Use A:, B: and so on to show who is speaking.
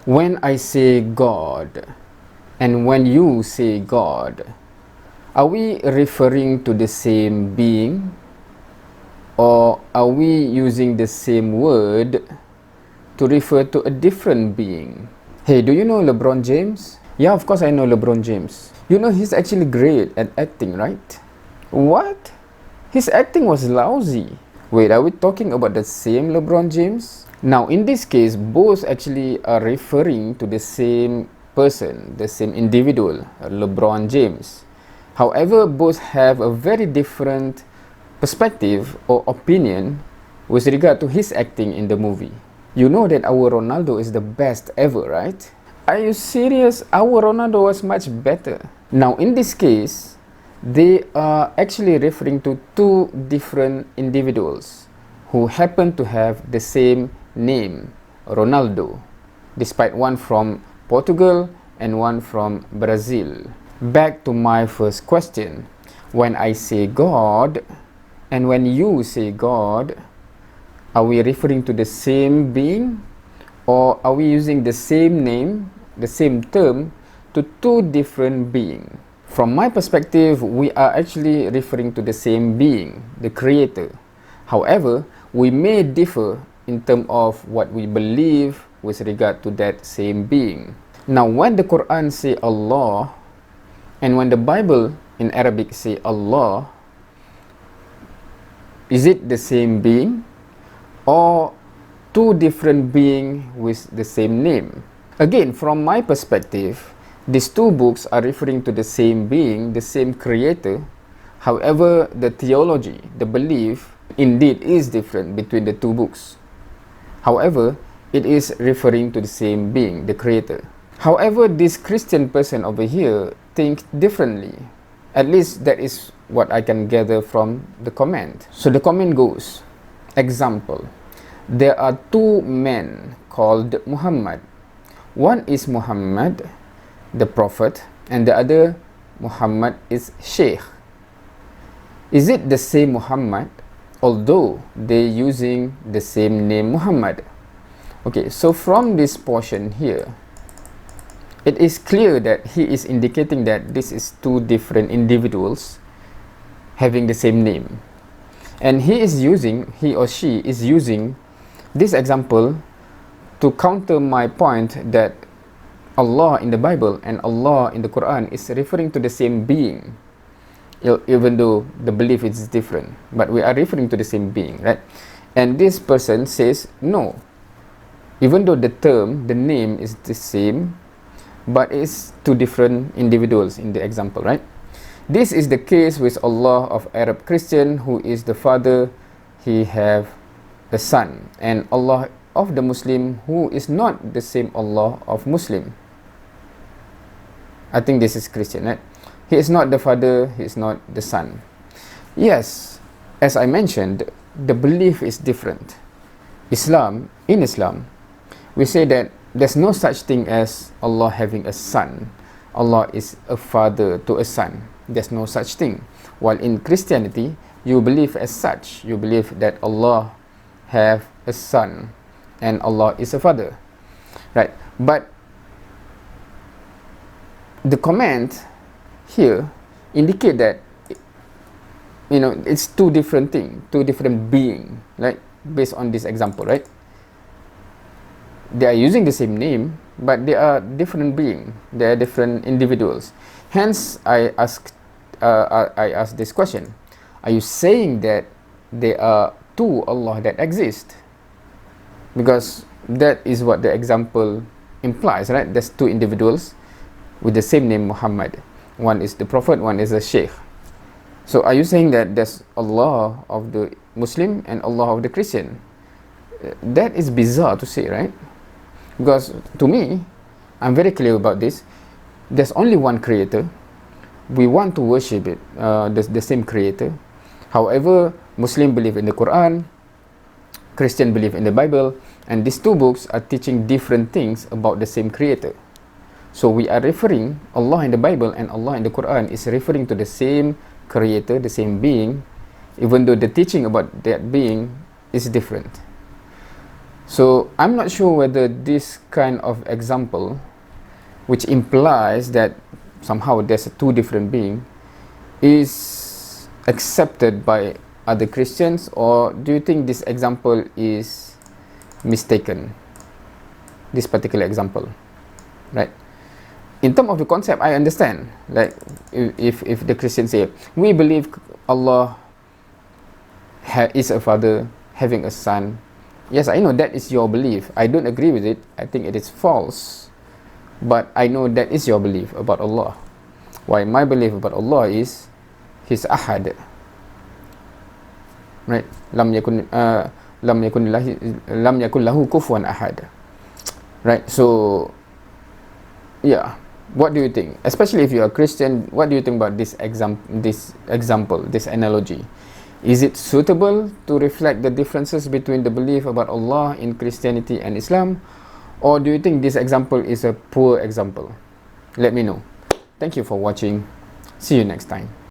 A: When I say God and when you say God, are we referring to the same being, or are we using the same word to refer to a different being? Hey, do you know LeBron James? Yeah, of course I know LeBron James. You know he's actually great at acting, right? What? His acting was lousy. Wait, are we talking about the same LeBron James? Now, in this case, both actually are referring to the same person, the same individual, LeBron James. However, both have a very different perspective or opinion with regard to his acting in the movie. You know that our Ronaldo is the best ever, right? Are you serious? Our Ronaldo was much better. Now, in this case, they are actually referring to two different individuals who happen to have the same name, Ronaldo, despite one from Portugal and one from Brazil. Back to my first question. When I say God and when you say God, are we referring to the same being, or are we using the same name, the same term, to two different beings? From my perspective, we are actually referring to the same being, the Creator. However, we may differ in terms of what we believe with regard to that same being. Now, when the Quran say Allah, and when the Bible in Arabic say Allah, is it the same being, or two different beings with the same name? Again, from my perspective, these two books are referring to the same being, the same Creator. However, the theology, the belief, indeed is different between the two books. However, it is referring to the same being, the Creator. However, this Christian person over here thinks differently. At least that is what I can gather from the comment. So the comment goes, example, there are two men called Muhammad. One is Muhammad, the Prophet, and the other Muhammad is Sheikh. Is it the same Muhammad, although they're using the same name Muhammad? Okay, so from this portion here, it is clear that he is indicating that this is two different individuals having the same name. And he or she is using this example to counter my point that Allah in the Bible and Allah in the Quran is referring to the same being, even though the belief is different, but we are referring to the same being, right? And this person says no, even though the term, the name is the same, but it's two different individuals in the example, right? This is the case with Allah of Arab Christian, who is the father, he have a son, and Allah of the Muslim, who is not the same Allah of Muslim. I think this is Christian, right? He is not the father, he is not the son. Yes, as I mentioned, the belief is different. In Islam, we say that there's no such thing as Allah having a son. Allah is a father to a son. There's no such thing. While in Christianity, you believe as such. You believe that Allah have a son and Allah is a father, right? But the comment here indicate that, you know, it's two different things, two different beings, right? Based on this example, right? They are using the same name, but they are different beings. They are different individuals. Hence, I asked this question: are you saying that there are two Allah that exist? Because that is what the example implies, right? There's two individuals with the same name Muhammad. One is the Prophet, one is a Sheikh. So are you saying that there's Allah of the Muslim and Allah of the Christian? That is bizarre to say, right? Because to me, I'm very clear about this. There's only one Creator. We want to worship it, the same Creator. However, Muslim believe in the Quran, Christian believe in the Bible, and these two books are teaching different things about the same Creator. So we are referring, Allah in the Bible and Allah in the Quran is referring to the same Creator, the same being, even though the teaching about that being is different. So I'm not sure whether this kind of example, which implies that somehow there's two different beings, is accepted by other Christians, or do you think this example is mistaken, this particular example, right? In terms of the concept, I understand, like if the Christians say, we believe Allah is a father having a son, yes, I know that is your belief. I don't agree with it. I think it is false, but I know that is your belief about Allah. Why my belief about Allah is He's ahad, right? Lam yakun lahu kufuwan ahad, right? So yeah, what do you think, especially if you're a Christian? What do you think about this example, this analogy? Is it suitable to reflect the differences between the belief about Allah in Christianity and Islam, or do you think this example is a poor example? Let me know. Thank you for watching. See you next time.